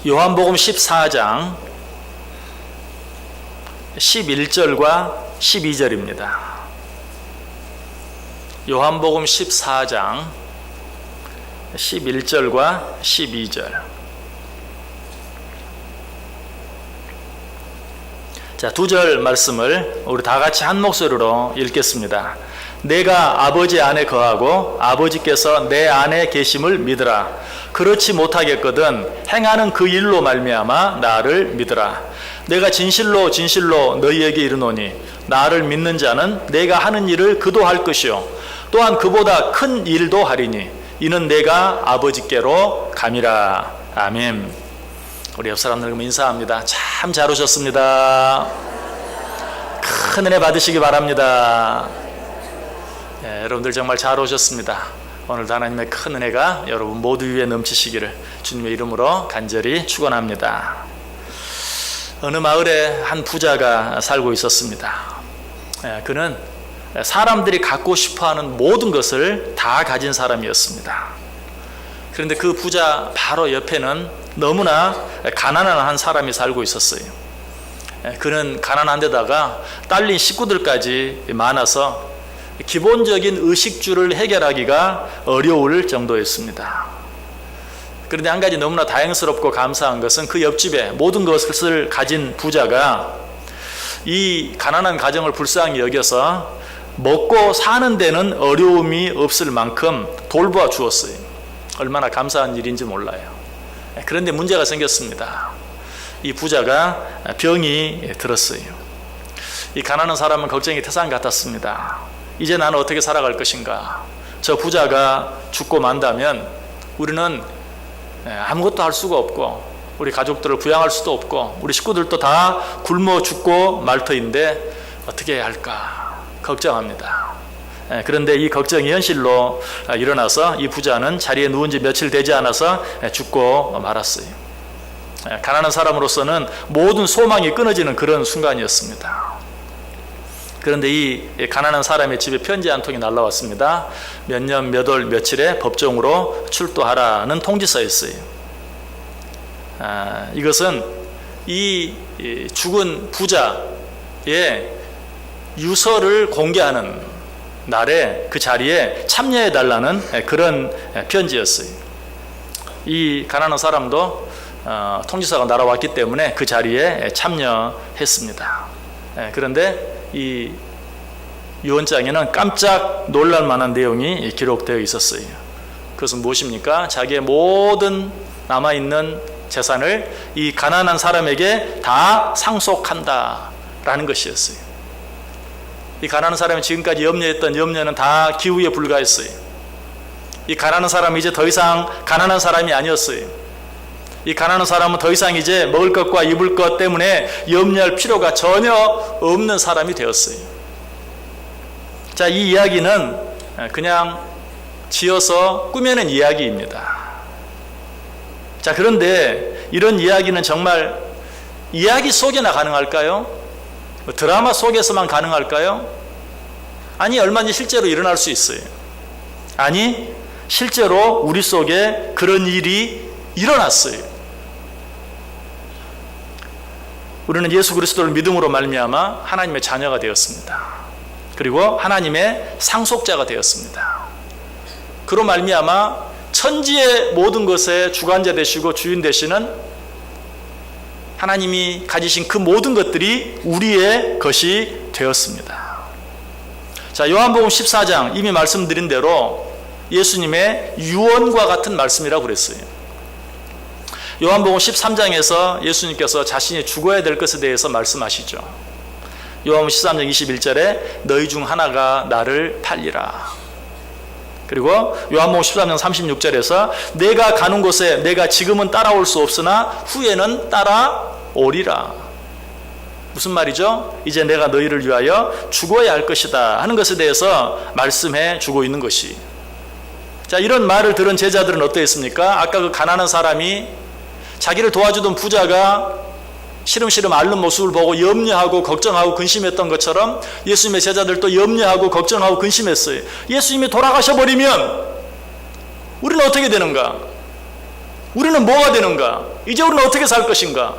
요한복음 14장 11절과 12절입니다. 요한복음 14장 11절과 12절. 자, 두 절 말씀을 우리 다 같이 한 목소리로 읽겠습니다. 내가 아버지 안에 거하고 아버지께서 내 안에 계심을 믿으라. 그렇지 못하겠거든 행하는 그 일로 말미암아 나를 믿으라. 내가 진실로 진실로 너희에게 이르노니 나를 믿는 자는 내가 하는 일을 그도 할 것이요 또한 그보다 큰 일도 하리니 이는 내가 아버지께로 감이라. 아멘. 우리 옆 사람들 인사합니다. 참 잘 오셨습니다. 큰 은혜 받으시기 바랍니다. 예, 여러분들 정말 잘 오셨습니다. 오늘도 하나님의 큰 은혜가 여러분 모두 위에 넘치시기를 주님의 이름으로 간절히 축원합니다. 어느 마을에 한 부자가 살고 있었습니다. 예, 그는 사람들이 갖고 싶어하는 모든 것을 다 가진 사람이었습니다. 그런데 그 부자 바로 옆에는 너무나 가난한 한 사람이 살고 있었어요. 그는 가난한 데다가 딸린 식구들까지 많아서 기본적인 의식주를 해결하기가 어려울 정도였습니다. 그런데 한 가지 너무나 다행스럽고 감사한 것은 그 옆집에 모든 것을 가진 부자가 이 가난한 가정을 불쌍히 여겨서 먹고 사는 데는 어려움이 없을 만큼 돌보아 주었어요. 얼마나 감사한 일인지 몰라요. 그런데 문제가 생겼습니다. 이 부자가 병이 들었어요. 이 가난한 사람은 걱정이 태산 같았습니다. 이제 나는 어떻게 살아갈 것인가? 저 부자가 죽고 만다면 우리는 아무것도 할 수가 없고 우리 가족들을 부양할 수도 없고 우리 식구들도 다 굶어 죽고 말 터인데 어떻게 해야 할까 걱정합니다. 그런데 이 걱정이 현실로 일어나서 이 부자는 자리에 누운 지 며칠 되지 않아서 죽고 말았어요. 가난한 사람으로서는 모든 소망이 끊어지는 그런 순간이었습니다. 그런데 이 가난한 사람의 집에 편지 한 통이 날라왔습니다. 몇 년 몇 월 며칠에 법정으로 출두하라는 통지서였어요. 이것은 이 죽은 부자의 유서를 공개하는 날에 그 자리에 참여해달라는 그런 편지였어요. 이 가난한 사람도 통지서가 날아왔기 때문에 그 자리에 참여했습니다. 그런데 이 유언장에는 깜짝 놀랄 만한 내용이 기록되어 있었어요. 그것은 무엇입니까? 자기의 모든 남아있는 재산을 이 가난한 사람에게 다 상속한다 라는 것이었어요. 이 가난한 사람이 지금까지 염려했던 염려는 다 기우에 불과했어요. 이 가난한 사람은 이제 더 이상 가난한 사람이 아니었어요. 이 가난한 사람은 더 이상 이제 먹을 것과 입을 것 때문에 염려할 필요가 전혀 없는 사람이 되었어요. 자, 이 이야기는 그냥 지어서 꾸며낸 이야기입니다. 자, 그런데 이런 이야기는 정말 이야기 속에나 가능할까요? 드라마 속에서만 가능할까요? 아니, 얼마든지 실제로 일어날 수 있어요. 아니, 실제로 우리 속에 그런 일이 일어났어요. 우리는 예수 그리스도를 믿음으로 말미암아 하나님의 자녀가 되었습니다. 그리고 하나님의 상속자가 되었습니다. 그로 말미암아 천지의 모든 것의 주관자 되시고 주인 되시는 하나님이 가지신 그 모든 것들이 우리의 것이 되었습니다. 자, 요한복음 14장 이미 말씀드린 대로 예수님의 유언과 같은 말씀이라고 그랬어요. 요한복음 13장에서 예수님께서 자신이 죽어야 될 것에 대해서 말씀하시죠. 요한복음 13장 21절에 너희 중 하나가 나를 팔리라. 그리고 요한복음 13장 36절에서 내가 가는 곳에 내가 지금은 따라올 수 없으나 후에는 따라오리라. 무슨 말이죠? 이제 내가 너희를 위하여 죽어야 할 것이다 하는 것에 대해서 말씀해 주고 있는 것이. 자, 이런 말을 들은 제자들은 어떠했습니까? 아까 그 가난한 사람이 자기를 도와주던 부자가 시름시름 앓는 모습을 보고 염려하고 걱정하고 근심했던 것처럼 예수님의 제자들도 염려하고 걱정하고 근심했어요. 예수님이 돌아가셔버리면 우리는 어떻게 되는가? 우리는 뭐가 되는가? 이제 우리는 어떻게 살 것인가?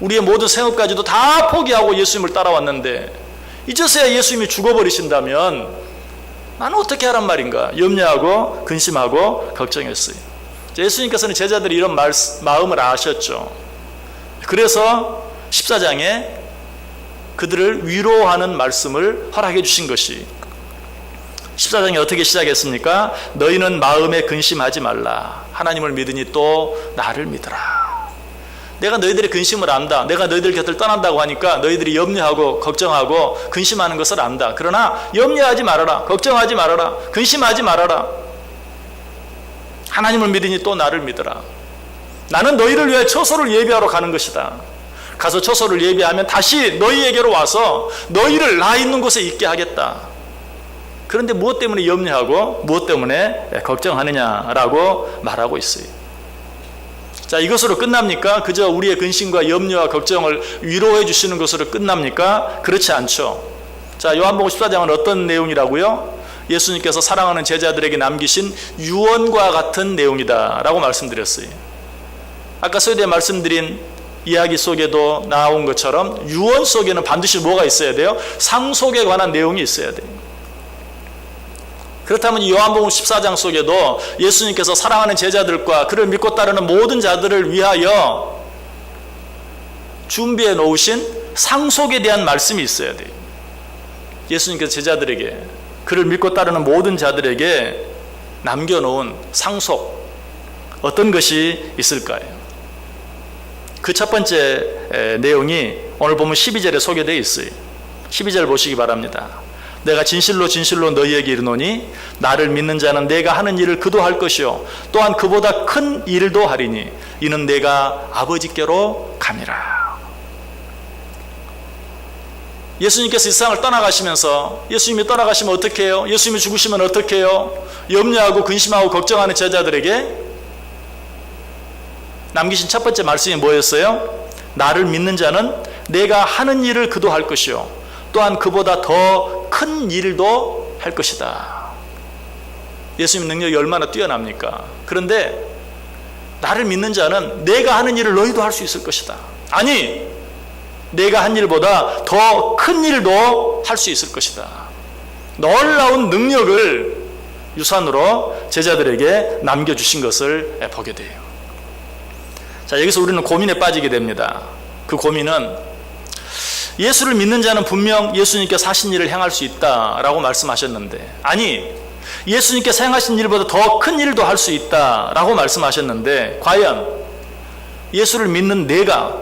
우리의 모든 생업까지도 다 포기하고 예수님을 따라왔는데 이제서야 예수님이 죽어버리신다면 나는 어떻게 하란 말인가? 염려하고 근심하고 걱정했어요. 예수님께서는 제자들이 이런 마음을 아셨죠. 그래서 14장에 그들을 위로하는 말씀을 허락해 주신 것이 14장이 어떻게 시작했습니까? 너희는 마음에 근심하지 말라. 하나님을 믿으니 또 나를 믿으라. 내가 너희들의 근심을 안다. 내가 너희들 곁을 떠난다고 하니까 너희들이 염려하고 걱정하고 근심하는 것을 안다. 그러나 염려하지 말아라. 걱정하지 말아라. 근심하지 말아라. 하나님을 믿으니 또 나를 믿으라. 나는 너희를 위해 처소를 예비하러 가는 것이다. 가서 처소를 예비하면 다시 너희에게로 와서 너희를 나 있는 곳에 있게 하겠다. 그런데 무엇 때문에 염려하고 무엇 때문에 걱정하느냐라고 말하고 있어요. 자, 이것으로 끝납니까? 그저 우리의 근심과 염려와 걱정을 위로해 주시는 것으로 끝납니까? 그렇지 않죠. 자, 요한복음 14장은 어떤 내용이라고요? 예수님께서 사랑하는 제자들에게 남기신 유언과 같은 내용이다 라고 말씀드렸어요. 아까 서두에 말씀드린 이야기 속에도 나온 것처럼 유언 속에는 반드시 뭐가 있어야 돼요? 상속에 관한 내용이 있어야 돼요. 그렇다면 요한복음 14장 속에도 예수님께서 사랑하는 제자들과 그를 믿고 따르는 모든 자들을 위하여 준비해 놓으신 상속에 대한 말씀이 있어야 돼요. 예수님께서 제자들에게, 그를 믿고 따르는 모든 자들에게 남겨놓은 상속, 어떤 것이 있을까요? 그 첫 번째 내용이 오늘 보면 12절에 소개되어 있어요. 12절 보시기 바랍니다. 내가 진실로 진실로 너희에게 이르노니 나를 믿는 자는 내가 하는 일을 그도 할 것이요 또한 그보다 큰 일도 하리니 이는 내가 아버지께로 감이라. 예수님께서 이 세상을 떠나가시면서, 예수님이 떠나가시면 어떻게 해요? 예수님이 죽으시면 어떻게 해요? 염려하고 근심하고 걱정하는 제자들에게 남기신 첫 번째 말씀이 뭐였어요? 나를 믿는 자는 내가 하는 일을 그도 할 것이요 또한 그보다 더 큰 일도 할 것이다. 예수님 능력이 얼마나 뛰어납니까? 그런데 나를 믿는 자는 내가 하는 일을 너희도 할 수 있을 것이다. 아니, 내가 한 일보다 더 큰 일도 할 수 있을 것이다. 놀라운 능력을 유산으로 제자들에게 남겨주신 것을 보게 돼요. 자, 여기서 우리는 고민에 빠지게 됩니다. 그 고민은 예수를 믿는 자는 분명 예수님께서 하신 일을 행할 수 있다라고 말씀하셨는데, 아니, 예수님께서 행하신 일보다 더 큰 일도 할 수 있다라고 말씀하셨는데, 과연 예수를 믿는 내가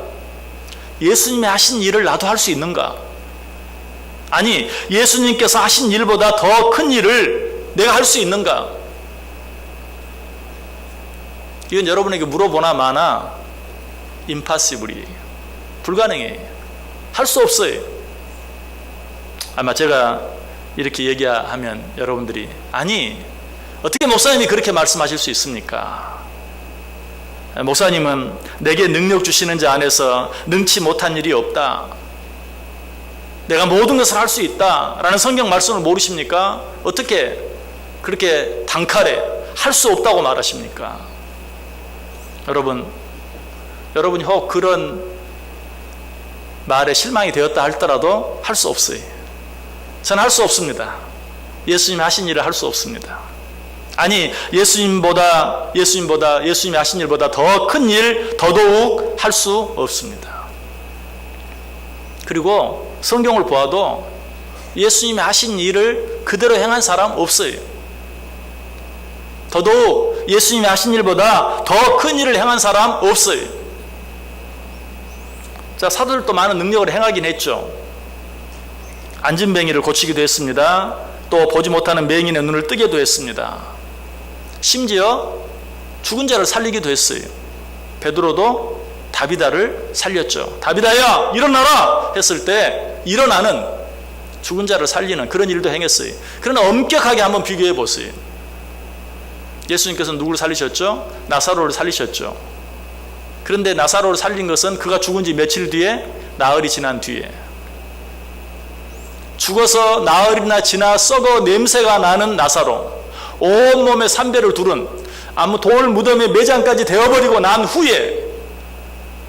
예수님이 하신 일을 나도 할 수 있는가? 아니, 예수님께서 하신 일보다 더 큰 일을 내가 할 수 있는가? 이건 여러분에게 물어보나 마나 impossible이에요. 불가능해요. 할 수 없어요. 아마 제가 이렇게 얘기하면 여러분들이, 아니, 어떻게 목사님이 그렇게 말씀하실 수 있습니까? 목사님은 내게 능력 주시는 자 안에서 능치 못한 일이 없다. 내가 모든 것을 할 수 있다 라는 성경 말씀을 모르십니까? 어떻게 그렇게 단칼에 할 수 없다고 말하십니까? 여러분이 혹 그런 말에 실망이 되었다 할지라도 할 수 없어요. 저는 할 수 없습니다. 예수님이 하신 일을 할 수 없습니다. 아니, 예수님이 하신 일보다 더 큰 일, 더더욱 할 수 없습니다. 그리고 성경을 보아도 예수님이 하신 일을 그대로 행한 사람 없어요. 더더욱 예수님이 하신 일보다 더 큰 일을 행한 사람 없어요. 자, 사도들도 많은 능력을 행하긴 했죠. 앉은 뱅이를 고치기도 했습니다. 또 보지 못하는 맹인의 눈을 뜨게도 했습니다. 심지어 죽은 자를 살리기도 했어요. 베드로도 다비다를 살렸죠. 다비다야, 일어나라 했을 때 일어나는, 죽은 자를 살리는 그런 일도 행했어요. 그러나 엄격하게 한번 비교해 보세요. 예수님께서는 누구를 살리셨죠? 나사로를 살리셨죠. 그런데 나사로를 살린 것은 그가 죽은 지 며칠 뒤에, 나흘이 지난 뒤에, 죽어서 나흘이나 지나 썩어 냄새가 나는 나사로, 온몸에 산배를 두른 아무 돌 무덤에 매장까지 되어버리고 난 후에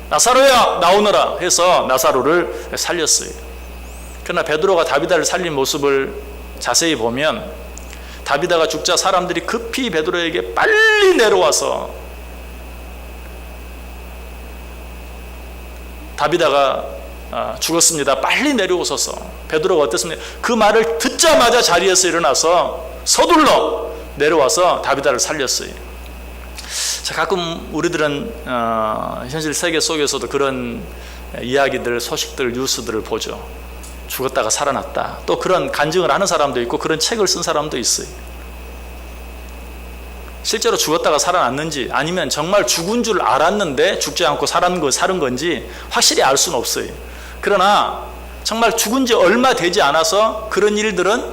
나사로야 나오너라 해서 나사로를 살렸어요. 그러나 베드로가 다비다를 살린 모습을 자세히 보면 다비다가 죽자 사람들이 급히 베드로에게 빨리 내려와서 다비다가 죽었습니다. 빨리 내려오소서. 베드로가 어땠습니까? 그 말을 듣자마자 자리에서 일어나서 서둘러 내려와서 다비다를 살렸어요. 자, 가끔 우리들은 현실 세계 속에서도 그런 이야기들, 소식들, 뉴스들을 보죠. 죽었다가 살아났다. 또 그런 간증을 하는 사람도 있고 그런 책을 쓴 사람도 있어요. 실제로 죽었다가 살아났는지 아니면 정말 죽은 줄 알았는데 죽지 않고 살은 건지 확실히 알 수는 없어요. 그러나 정말 죽은 지 얼마 되지 않아서 그런 일들은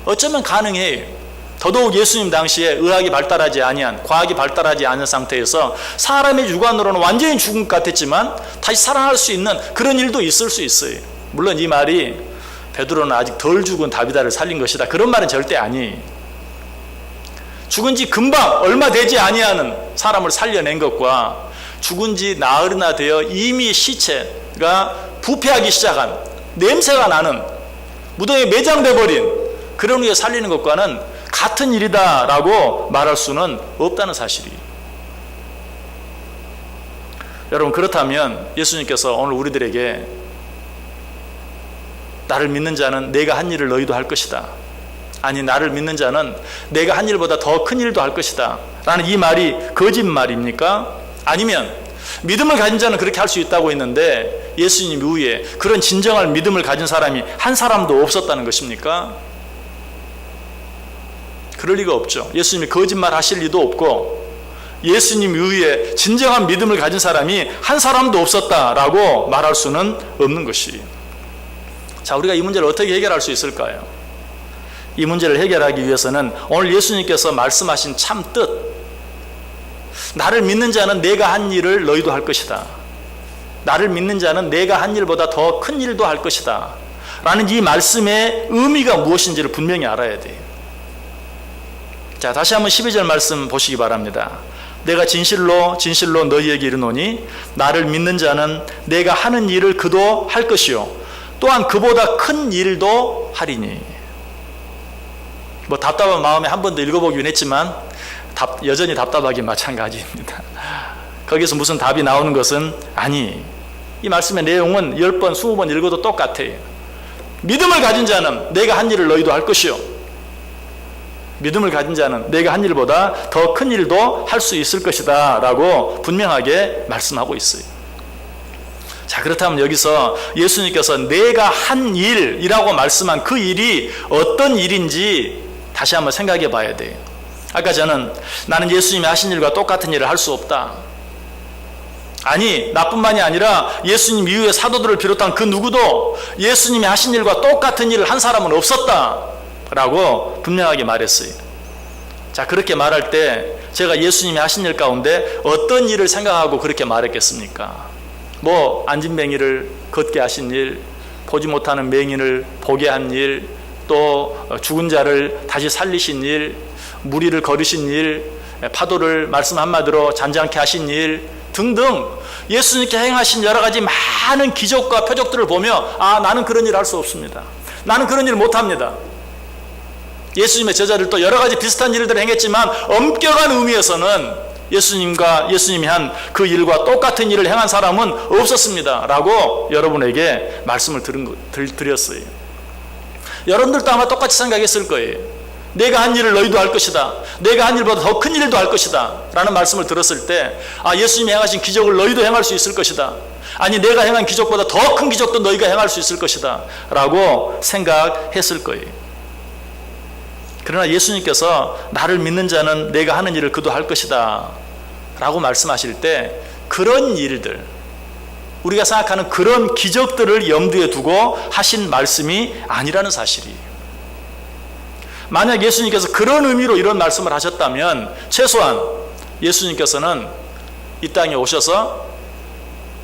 어쩌면 가능해요. 더더욱 예수님 당시에 의학이 발달하지 아니한, 과학이 발달하지 않은 상태에서 사람의 주관으로는 완전히 죽은 것 같았지만 다시 살아날 수 있는 그런 일도 있을 수 있어요. 물론 이 말이 베드로는 아직 덜 죽은 다비다를 살린 것이다, 그런 말은 절대 아니에요. 죽은 지 금방 얼마 되지 아니하는 사람을 살려낸 것과 죽은 지 나흘이나 되어 이미 시체가 부패하기 시작한, 냄새가 나는, 무덤에 매장돼 버린 그런 후에 살리는 것과는 같은 일이다라고 말할 수는 없다는 사실이에요. 여러분, 그렇다면 예수님께서 오늘 우리들에게 나를 믿는 자는 내가 한 일을 너희도 할 것이다, 아니 나를 믿는 자는 내가 한 일보다 더 큰 일도 할 것이다 라는 이 말이 거짓말입니까? 아니면 믿음을 가진 자는 그렇게 할 수 있다고 했는데 예수님 이후에 그런 진정한 믿음을 가진 사람이 한 사람도 없었다는 것입니까? 그럴 리가 없죠. 예수님이 거짓말 하실 리도 없고 예수님 이후에 진정한 믿음을 가진 사람이 한 사람도 없었다라고 말할 수는 없는 것이에요. 자, 우리가 이 문제를 어떻게 해결할 수 있을까요? 이 문제를 해결하기 위해서는 오늘 예수님께서 말씀하신 참 뜻, 나를 믿는 자는 내가 한 일을 너희도 할 것이다, 나를 믿는 자는 내가 한 일보다 더 큰 일도 할 것이다 라는 이 말씀의 의미가 무엇인지를 분명히 알아야 돼요. 자, 다시 한번 12절 말씀 보시기 바랍니다. 내가 진실로 진실로 너희에게 이르노니 나를 믿는 자는 내가 하는 일을 그도 할 것이요 또한 그보다 큰 일도 하리니. 뭐 답답한 마음에 한 번 더 읽어보긴 했지만 여전히 답답하기 마찬가지입니다. 거기서 무슨 답이 나오는 것은 아니, 이 말씀의 내용은 10번 20번 읽어도 똑같아요. 믿음을 가진 자는 내가 한 일을 너희도 할 것이요, 믿음을 가진 자는 내가 한 일보다 더 큰 일도 할 수 있을 것이다 라고 분명하게 말씀하고 있어요. 자, 그렇다면 여기서 예수님께서 내가 한 일이라고 말씀한 그 일이 어떤 일인지 다시 한번 생각해 봐야 돼요. 아까 저는 나는 예수님이 하신 일과 똑같은 일을 할 수 없다, 아니 나뿐만이 아니라 예수님 이후의 사도들을 비롯한 그 누구도 예수님이 하신 일과 똑같은 일을 한 사람은 없었다 라고 분명하게 말했어요. 자, 그렇게 말할 때 제가 예수님이 하신 일 가운데 어떤 일을 생각하고 그렇게 말했겠습니까? 뭐 안진뱅이를 걷게 하신 일, 보지 못하는 맹인을 보게 한 일, 또 죽은 자를 다시 살리신 일, 무리를 거르신 일, 파도를 말씀 한마디로 잔잔케 하신 일 등등 예수님께 행하신 여러 가지 많은 기적과 표적들을 보며 아, 나는 그런 일 할 수 없습니다, 나는 그런 일 못합니다. 예수님의 제자들 또 여러 가지 비슷한 일들을 행했지만 엄격한 의미에서는 예수님이 한 그 일과 똑같은 일을 행한 사람은 없었습니다 라고 여러분에게 말씀을 드렸어요. 여러분들도 아마 똑같이 생각했을 거예요. 내가 한 일을 너희도 할 것이다, 내가 한 일보다 더 큰 일도 할 것이다 라는 말씀을 들었을 때 아, 예수님이 행하신 기적을 너희도 행할 수 있을 것이다, 아니 내가 행한 기적보다 더 큰 기적도 너희가 행할 수 있을 것이다 라고 생각했을 거예요. 그러나 예수님께서 나를 믿는 자는 내가 하는 일을 그도 할 것이다 라고 말씀하실 때 그런 일들, 우리가 생각하는 그런 기적들을 염두에 두고 하신 말씀이 아니라는 사실이에요. 만약 예수님께서 그런 의미로 이런 말씀을 하셨다면 최소한 예수님께서는 이 땅에 오셔서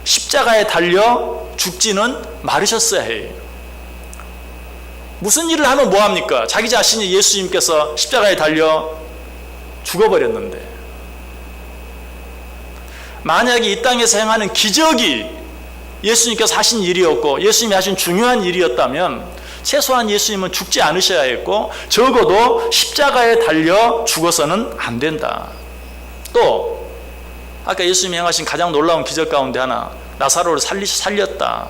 십자가에 달려 죽지는 말으셨어야 해요. 무슨 일을 하면 뭐합니까? 자기 자신이 예수님께서 십자가에 달려 죽어버렸는데 만약에 이 땅에서 행하는 기적이 예수님께서 하신 일이었고 예수님이 하신 중요한 일이었다면 최소한 예수님은 죽지 않으셔야 했고 적어도 십자가에 달려 죽어서는 안 된다. 또 아까 예수님이 행하신 가장 놀라운 기적 가운데 하나, 나사로를 살렸다.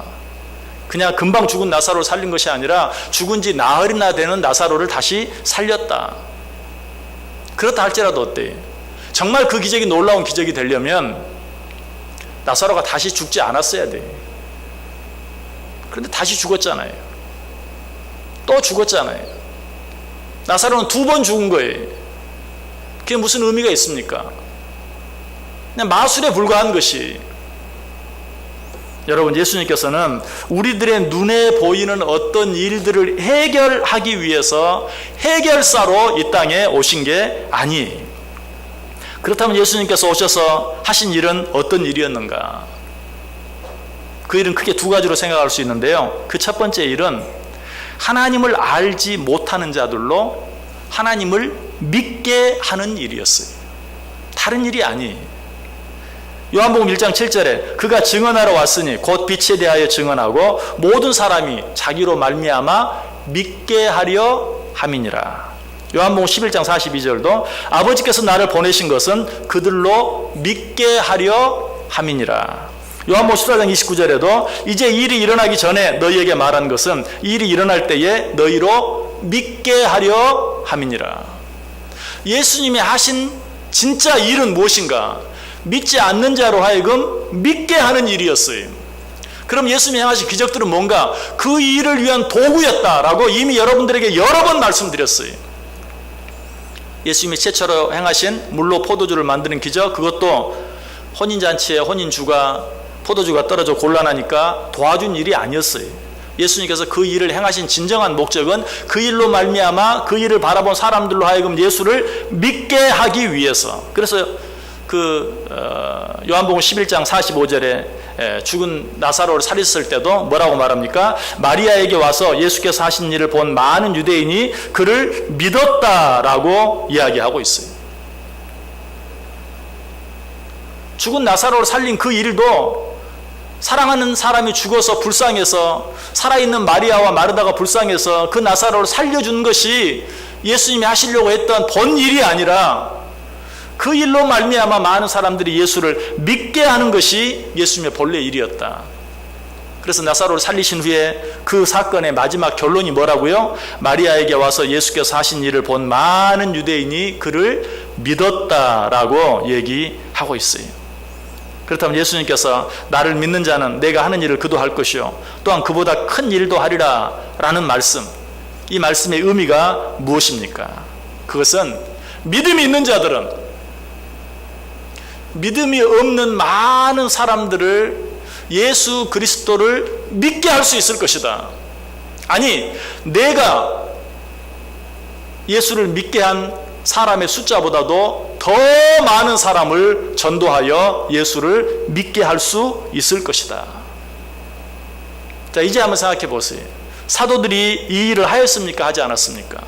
그냥 금방 죽은 나사로를 살린 것이 아니라 죽은 지 나흘이나 되는 나사로를 다시 살렸다. 그렇다 할지라도 어때? 정말 그 기적이 놀라운 기적이 되려면 나사로가 다시 죽지 않았어야 돼. 그런데 다시 죽었잖아요. 또 죽었잖아요. 나사로는 2번 죽은 거예요. 그게 무슨 의미가 있습니까? 그냥 마술에 불과한 것이. 여러분, 예수님께서는 우리들의 눈에 보이는 어떤 일들을 해결하기 위해서 해결사로 이 땅에 오신 게 아니에요. 그렇다면 예수님께서 오셔서 하신 일은 어떤 일이었는가? 그 일은 크게 2가지로 생각할 수 있는데요. 그 첫 번째 일은 하나님을 알지 못하는 자들로 하나님을 믿게 하는 일이었어요. 다른 일이 아니에요. 요한복음 1장 7절에 그가 증언하러 왔으니 곧 빛에 대하여 증언하고 모든 사람이 자기로 말미암아 믿게 하려 함이니라. 요한복음 11장 42절도 아버지께서 나를 보내신 것은 그들로 믿게 하려 함이니라. 요한복음 14장 29절에도 이제 일이 일어나기 전에 너희에게 말한 것은 일이 일어날 때에 너희로 믿게 하려 함이니라. 예수님이 하신 진짜 일은 무엇인가? 믿지 않는 자로 하여금 믿게 하는 일이었어요. 그럼 예수님이 행하신 기적들은 뭔가? 그 일을 위한 도구였다라고 이미 여러분들에게 여러 번 말씀드렸어요. 예수님이 최초로 행하신 물로 포도주를 만드는 기적, 그것도 혼인잔치에 혼인주가 포도주가 떨어져 곤란하니까 도와준 일이 아니었어요. 예수님께서 그 일을 행하신 진정한 목적은 그 일로 말미암아 그 일을 바라본 사람들로 하여금 예수를 믿게 하기 위해서. 그래서 요한복음 11장 45절에 죽은 나사로를 살렸을 때도 뭐라고 말합니까? 마리아에게 와서 예수께서 하신 일을 본 많은 유대인이 그를 믿었다라고 이야기하고 있어요. 죽은 나사로를 살린 그 일도 사랑하는 사람이 죽어서 불쌍해서 살아있는 마리아와 마르다가 불쌍해서 그 나사로를 살려준 것이 예수님이 하시려고 했던 본 일이 아니라 그 일로 말미암아 많은 사람들이 예수를 믿게 하는 것이 예수님의 본래 일이었다. 그래서 나사로를 살리신 후에 그 사건의 마지막 결론이 뭐라고요? 마리아에게 와서 예수께서 하신 일을 본 많은 유대인이 그를 믿었다라고 얘기하고 있어요. 그렇다면 예수님께서 나를 믿는 자는 내가 하는 일을 그도 할 것이요 또한 그보다 큰 일도 하리라 라는 말씀, 이 말씀의 의미가 무엇입니까? 그것은 믿음이 있는 자들은 믿음이 없는 많은 사람들을 예수 그리스도를 믿게 할 수 있을 것이다. 아니, 내가 예수를 믿게 한 사람의 숫자보다도 더 많은 사람을 전도하여 예수를 믿게 할 수 있을 것이다. 자, 이제 한번 생각해 보세요. 사도들이 이 일을 하였습니까? 하지 않았습니까?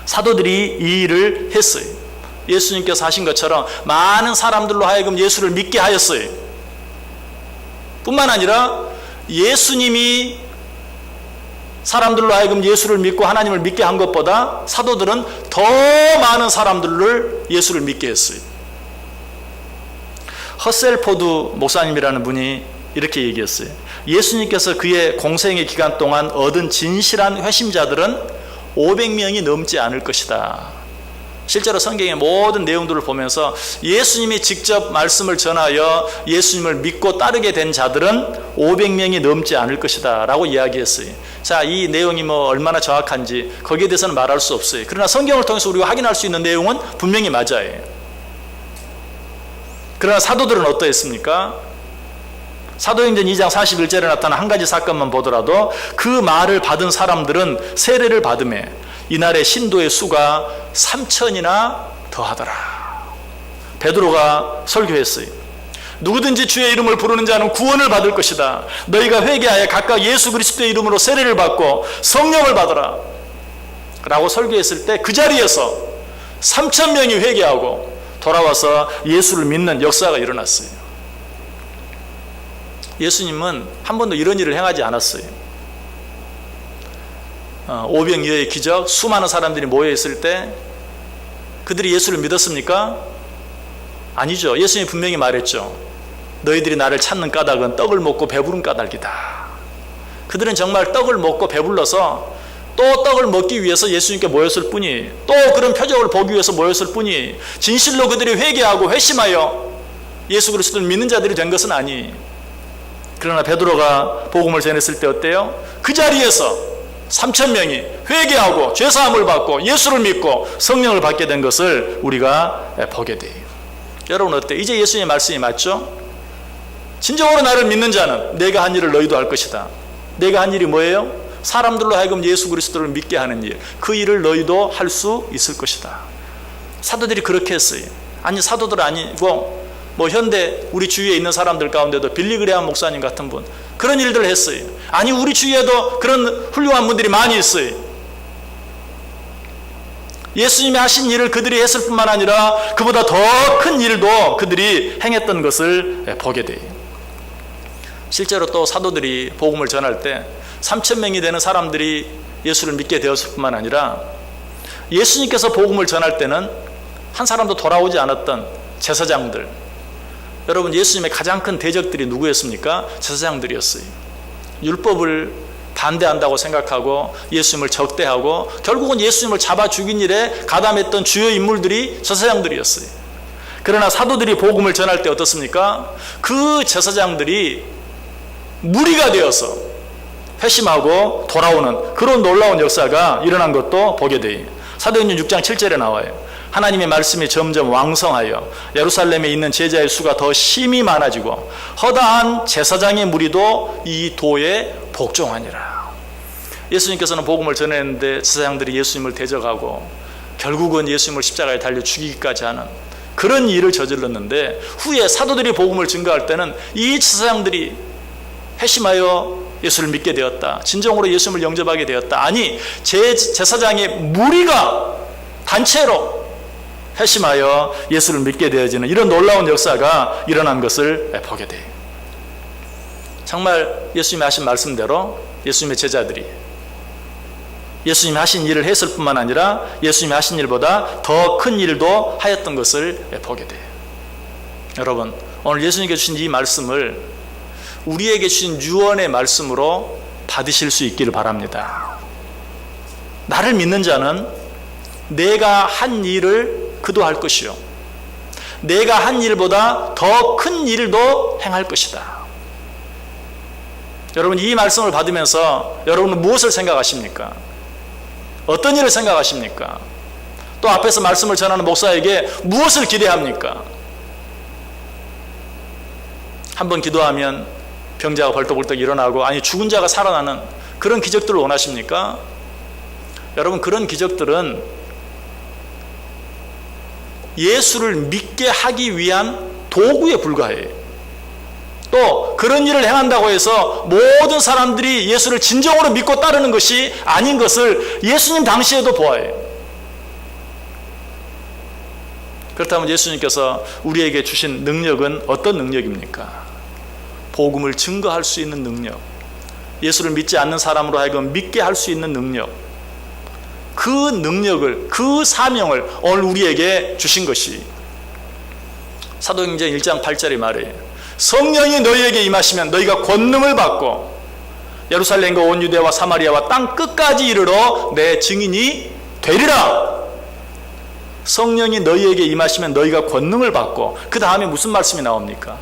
사도들이 이 일을 했어요. 예수님께서 하신 것처럼 많은 사람들로 하여금 예수를 믿게 하였어요. 뿐만 아니라 예수님이 사람들로 하여금 예수를 믿고 하나님을 믿게 한 것보다 사도들은 더 많은 사람들을 예수를 믿게 했어요. 허셀포드 목사님이라는 분이 이렇게 얘기했어요. 예수님께서 그의 공생의 기간 동안 얻은 진실한 회심자들은 500명이 넘지 않을 것이다. 실제로 성경의 모든 내용들을 보면서 예수님이 직접 말씀을 전하여 예수님을 믿고 따르게 된 자들은 500명이 넘지 않을 것이다 라고 이야기했어요. 자, 이 내용이 뭐 얼마나 정확한지 거기에 대해서는 말할 수 없어요. 그러나 성경을 통해서 우리가 확인할 수 있는 내용은 분명히 맞아요. 그러나 사도들은 어떠했습니까? 사도행전 2장 41절에 나타난 한 가지 사건만 보더라도 그 말을 받은 사람들은 세례를 받음에 이날의 신도의 수가 3,000이나 더하더라. 베드로가 설교했어요. 누구든지 주의 이름을 부르는 자는 구원을 받을 것이다. 너희가 회개하여 각각 예수 그리스도의 이름으로 세례를 받고 성령을 받으라 라고 설교했을 때 그 자리에서 3,000명이 회개하고 돌아와서 예수를 믿는 역사가 일어났어요. 예수님은 한 번도 이런 일을 행하지 않았어요. 오병이어의 기적, 수많은 사람들이 모여있을 때 그들이 예수를 믿었습니까? 아니죠. 예수님이 분명히 말했죠. 너희들이 나를 찾는 까닭은 떡을 먹고 배부른 까닭이다. 그들은 정말 떡을 먹고 배불러서 또 떡을 먹기 위해서 예수님께 모였을 뿐이, 또 그런 표적을 보기 위해서 모였을 뿐이, 진실로 그들이 회개하고 회심하여 예수 그리스도를 믿는 자들이 된 것은 아니. 그러나 베드로가 복음을 전했을 때 어때요? 그 자리에서 3,000명이 회개하고 죄사함을 받고 예수를 믿고 성령을 받게 된 것을 우리가 보게 돼요. 여러분 어때요? 이제 예수님의 말씀이 맞죠? 진정으로 나를 믿는 자는 내가 한 일을 너희도 할 것이다. 내가 한 일이 뭐예요? 사람들로 하여금 예수 그리스도를 믿게 하는 일, 그 일을 너희도 할 수 있을 것이다. 사도들이 그렇게 했어요. 아니 사도들 아니고 현대 우리 주위에 있는 사람들 가운데도 빌리 그레함 목사님 같은 분 그런 일들을 했어요. 아니 우리 주위에도 그런 훌륭한 분들이 많이 있어요. 예수님이 하신 일을 그들이 했을 뿐만 아니라 그보다 더 큰 일도 그들이 행했던 것을 보게 돼요. 실제로 또 사도들이 복음을 전할 때 3,000명이 되는 사람들이 예수를 믿게 되었을 뿐만 아니라 예수님께서 복음을 전할 때는 한 사람도 돌아오지 않았던 제사장들, 여러분 예수님의 가장 큰 대적들이 누구였습니까? 제사장들이었어요. 율법을 반대한다고 생각하고 예수님을 적대하고 결국은 예수님을 잡아 죽인 일에 가담했던 주요 인물들이 제사장들이었어요. 그러나 사도들이 복음을 전할 때 어떻습니까? 그 제사장들이 무리가 되어서 회심하고 돌아오는 그런 놀라운 역사가 일어난 것도 보게 돼요. 사도행전 6장 7절에 나와요. 하나님의 말씀이 점점 왕성하여 예루살렘에 있는 제자의 수가 더 심히 많아지고 허다한 제사장의 무리도 이 도에 복종하니라. 예수님께서는 복음을 전했는데 제사장들이 예수님을 대적하고 결국은 예수님을 십자가에 달려 죽이기까지 하는 그런 일을 저질렀는데, 후에 사도들이 복음을 증거할 때는 이 제사장들이 회심하여 예수를 믿게 되었다, 진정으로 예수님을 영접하게 되었다, 아니 제사장의 무리가 단체로 회심하여 예수를 믿게 되어지는 이런 놀라운 역사가 일어난 것을 보게 돼요. 정말 예수님이 하신 말씀대로 예수님의 제자들이 예수님이 하신 일을 했을 뿐만 아니라 예수님이 하신 일보다 더 큰 일도 하였던 것을 보게 돼요. 여러분 오늘 예수님께 주신 이 말씀을 우리에게 주신 유언의 말씀으로 받으실 수 있기를 바랍니다. 나를 믿는 자는 내가 한 일을 그도 할 것이요 내가 한 일보다 더 큰 일도 행할 것이다. 여러분 이 말씀을 받으면서 여러분은 무엇을 생각하십니까? 어떤 일을 생각하십니까? 또 앞에서 말씀을 전하는 목사에게 무엇을 기대합니까? 한번 기도하면 병자가 벌떡벌떡 일어나고, 아니 죽은 자가 살아나는 그런 기적들을 원하십니까? 여러분 그런 기적들은 예수를 믿게 하기 위한 도구에 불과해요. 또 그런 일을 행한다고 해서 모든 사람들이 예수를 진정으로 믿고 따르는 것이 아닌 것을 예수님 당시에도 보아요. 그렇다면 예수님께서 우리에게 주신 능력은 어떤 능력입니까? 복음을 증거할 수 있는 능력, 예수를 믿지 않는 사람으로 하여금 믿게 할 수 있는 능력, 그 능력을, 그 사명을 오늘 우리에게 주신 것이 사도행전 1장 8절의 말이에요. 성령이 너희에게 임하시면 너희가 권능을 받고 예루살렘과 온 유대와 사마리아와 땅 끝까지 이르러 내 증인이 되리라. 성령이 너희에게 임하시면 너희가 권능을 받고, 그 다음에 무슨 말씀이 나옵니까?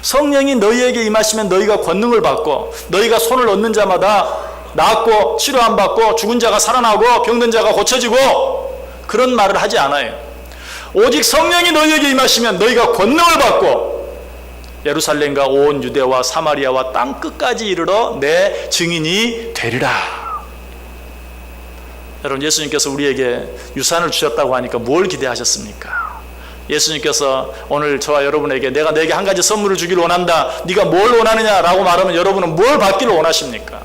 성령이 너희에게 임하시면 너희가 권능을 받고, 너희가 손을 얻는 자마다 낫고 치료함 받고 죽은 자가 살아나고 병든 자가 고쳐지고, 그런 말을 하지 않아요. 오직 성령이 너희에게 임하시면 너희가 권능을 받고 예루살렘과 온 유대와 사마리아와 땅 끝까지 이르러 내 증인이 되리라. 여러분 예수님께서 우리에게 유산을 주셨다고 하니까 뭘 기대하셨습니까? 예수님께서 오늘 저와 여러분에게 내가 내게 한 가지 선물을 주기를 원한다, 네가 뭘 원하느냐라고 말하면 여러분은 뭘 받기를 원하십니까?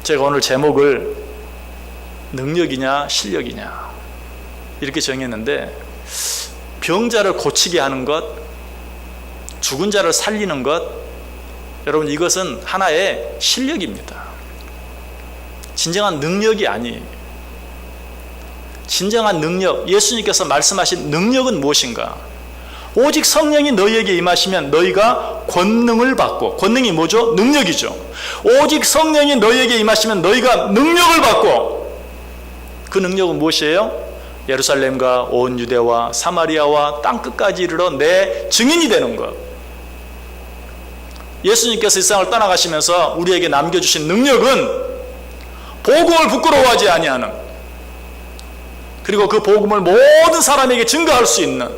제가 오늘 제목을 능력이냐 실력이냐, 이렇게 정했는데, 병자를 고치게 하는 것, 죽은 자를 살리는 것, 여러분 이것은 하나의 실력입니다. 진정한 능력이 아니에요. 진정한 능력, 예수님께서 말씀하신 능력은 무엇인가? 오직 성령이 너희에게 임하시면 너희가 권능을 받고, 권능이 뭐죠? 능력이죠. 오직 성령이 너희에게 임하시면 너희가 능력을 받고, 그 능력은 무엇이에요? 예루살렘과 온 유대와 사마리아와 땅끝까지 이르러 내 증인이 되는 것. 예수님께서 이 세상을 떠나가시면서 우리에게 남겨주신 능력은 복음을 부끄러워하지 아니하는, 그리고 그 복음을 모든 사람에게 증거할 수 있는,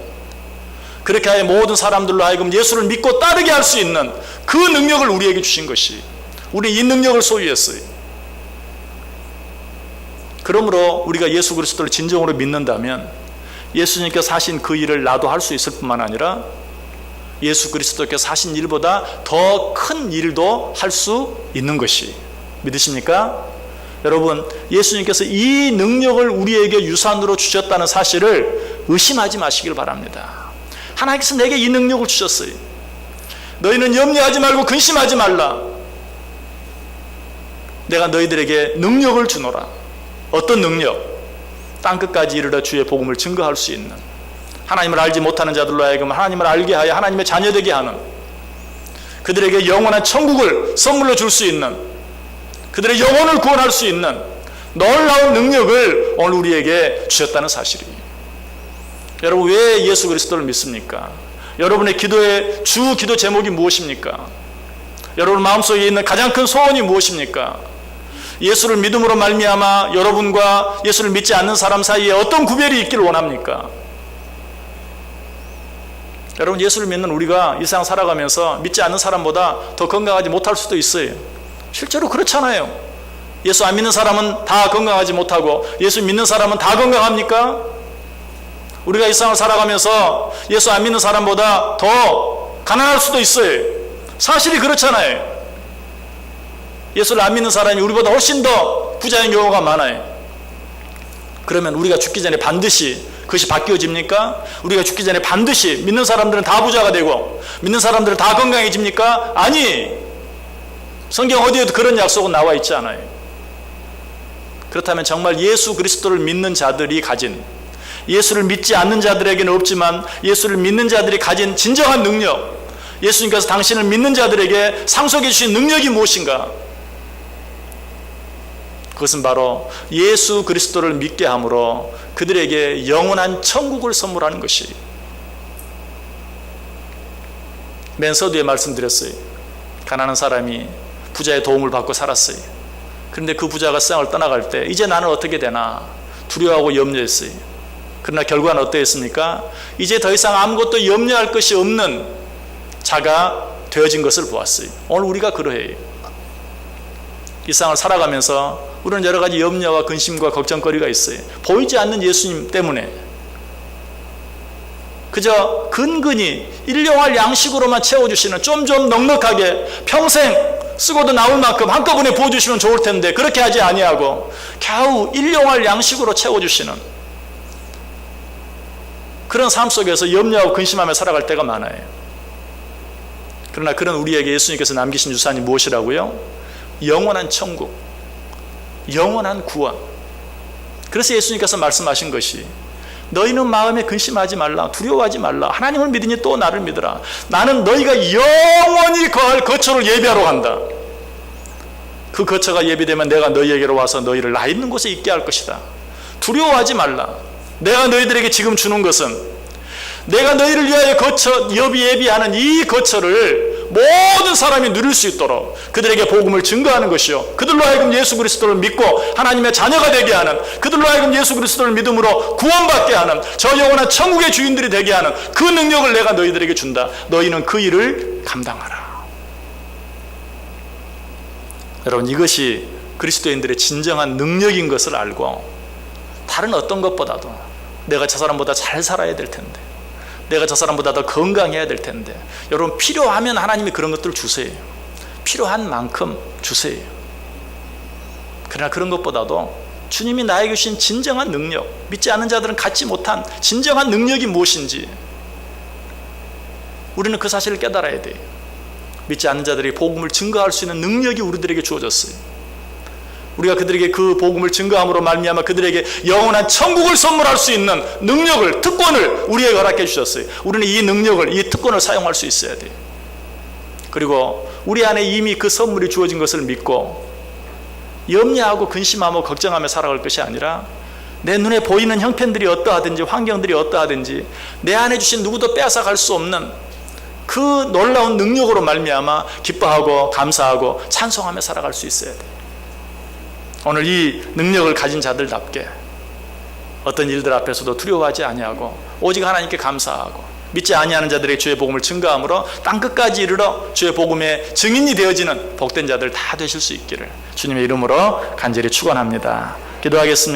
그렇게 하여 모든 사람들로 하여금 예수를 믿고 따르게 할 수 있는 그 능력을 우리에게 주신 것이, 우리 이 능력을 소유했어요. 그러므로 우리가 예수 그리스도를 진정으로 믿는다면 예수님께서 하신 그 일을 나도 할 수 있을 뿐만 아니라 예수 그리스도께서 하신 일보다 더 큰 일도 할 수 있는 것이, 믿으십니까? 여러분, 예수님께서 이 능력을 우리에게 유산으로 주셨다는 사실을 의심하지 마시길 바랍니다. 하나님께서 내게 이 능력을 주셨어요. 너희는 염려하지 말고 근심하지 말라. 내가 너희들에게 능력을 주노라. 어떤 능력? 땅끝까지 이르러 주의 복음을 증거할 수 있는, 하나님을 알지 못하는 자들로 하여금 하나님을 알게 하여 하나님의 자녀되게 하는, 그들에게 영원한 천국을 선물로 줄 수 있는, 그들의 영혼을 구원할 수 있는 놀라운 능력을 오늘 우리에게 주셨다는 사실이에요. 여러분, 왜 예수 그리스도를 믿습니까? 여러분의 기도의 주 기도 제목이 무엇입니까? 여러분 마음속에 있는 가장 큰 소원이 무엇입니까? 예수를 믿음으로 말미암아 여러분과 예수를 믿지 않는 사람 사이에 어떤 구별이 있기를 원합니까? 여러분, 예수를 믿는 우리가 이 세상 살아가면서 믿지 않는 사람보다 더 건강하지 못할 수도 있어요. 실제로 그렇잖아요. 예수 안 믿는 사람은 다 건강하지 못하고 예수 믿는 사람은 다 건강합니까? 우리가 이 세상을 살아가면서 예수 안 믿는 사람보다 더 가난할 수도 있어요. 사실이 그렇잖아요. 예수를 안 믿는 사람이 우리보다 훨씬 더 부자인 경우가 많아요. 그러면 우리가 죽기 전에 반드시 그것이 바뀌어집니까? 우리가 죽기 전에 반드시 믿는 사람들은 다 부자가 되고 믿는 사람들은 다 건강해집니까? 아니, 성경 어디에도 그런 약속은 나와 있지 않아요. 그렇다면 정말 예수 그리스도를 믿는 자들이 가진, 예수를 믿지 않는 자들에게는 없지만 예수를 믿는 자들이 가진 진정한 능력, 예수님께서 당신을 믿는 자들에게 상속해 주신 능력이 무엇인가? 그것은 바로 예수 그리스도를 믿게 함으로 그들에게 영원한 천국을 선물하는 것이. 맨 서두에 말씀드렸어요. 가난한 사람이 부자의 도움을 받고 살았어요. 그런데 그 부자가 세상을 떠나갈 때 이제 나는 어떻게 되나 두려워하고 염려했어요. 그러나 결과는 어떠했습니까? 이제 더 이상 아무것도 염려할 것이 없는 자가 되어진 것을 보았어요. 오늘 우리가 그러해요. 이 세상을 살아가면서 우리는 여러 가지 염려와 근심과 걱정거리가 있어요. 보이지 않는 예수님 때문에 그저 근근히 일용할 양식으로만 채워주시는, 좀 넉넉하게 평생 쓰고도 나올 만큼 한꺼번에 부어주시면 좋을 텐데 그렇게 하지 아니하고 겨우 일용할 양식으로 채워주시는 그런 삶 속에서 염려하고 근심하며 살아갈 때가 많아요. 그러나 그런 우리에게 예수님께서 남기신 유산이 무엇이라고요? 영원한 천국, 영원한 구원. 그래서 예수님께서 말씀하신 것이 너희는 마음에 근심하지 말라, 두려워하지 말라. 하나님을 믿으니 또 나를 믿으라. 나는 너희가 영원히 거할 거처를 예비하러 간다. 그 거처가 예비되면 내가 너희에게로 와서 너희를 나 있는 곳에 있게 할 것이다. 두려워하지 말라. 내가 너희들에게 지금 주는 것은 내가 너희를 위하여 예비하는 이 거처를 모든 사람이 누릴 수 있도록 그들에게 복음을 증거하는 것이요, 그들로 하여금 예수 그리스도를 믿고 하나님의 자녀가 되게 하는, 그들로 하여금 예수 그리스도를 믿음으로 구원받게 하는, 저 영원한 천국의 주인들이 되게 하는 그 능력을 내가 너희들에게 준다. 너희는 그 일을 감당하라. 여러분, 이것이 그리스도인들의 진정한 능력인 것을 알고 다른 어떤 것보다도 내가 저 사람보다 잘 살아야 될 텐데, 내가 저 사람보다 더 건강해야 될 텐데, 여러분 필요하면 하나님이 그런 것들을 주세요. 필요한 만큼 주세요. 그러나 그런 것보다도 주님이 나에게 주신 진정한 능력, 믿지 않는 자들은 갖지 못한 진정한 능력이 무엇인지 우리는 그 사실을 깨달아야 돼요. 믿지 않는 자들이 복음을 증거할 수 있는 능력이 우리들에게 주어졌어요. 우리가 그들에게 그 복음을 증거함으로 말미암아 그들에게 영원한 천국을 선물할 수 있는 능력을, 특권을 우리에게 허락해 주셨어요. 우리는 이 능력을, 이 특권을 사용할 수 있어야 돼요. 그리고 우리 안에 이미 그 선물이 주어진 것을 믿고 염려하고 근심하고 걱정하며 살아갈 것이 아니라 내 눈에 보이는 형편들이 어떠하든지 환경들이 어떠하든지 내 안에 주신 누구도 빼앗아갈 수 없는 그 놀라운 능력으로 말미암아 기뻐하고 감사하고 찬송하며 살아갈 수 있어야 돼요. 오늘 이 능력을 가진 자들답게 어떤 일들 앞에서도 두려워하지 아니하고 오직 하나님께 감사하고 믿지 아니하는 자들에게 주의 복음을 증거함으로 땅끝까지 이르러 주의 복음의 증인이 되어지는 복된 자들 다 되실 수 있기를 주님의 이름으로 간절히 축원합니다. 기도하겠습니다.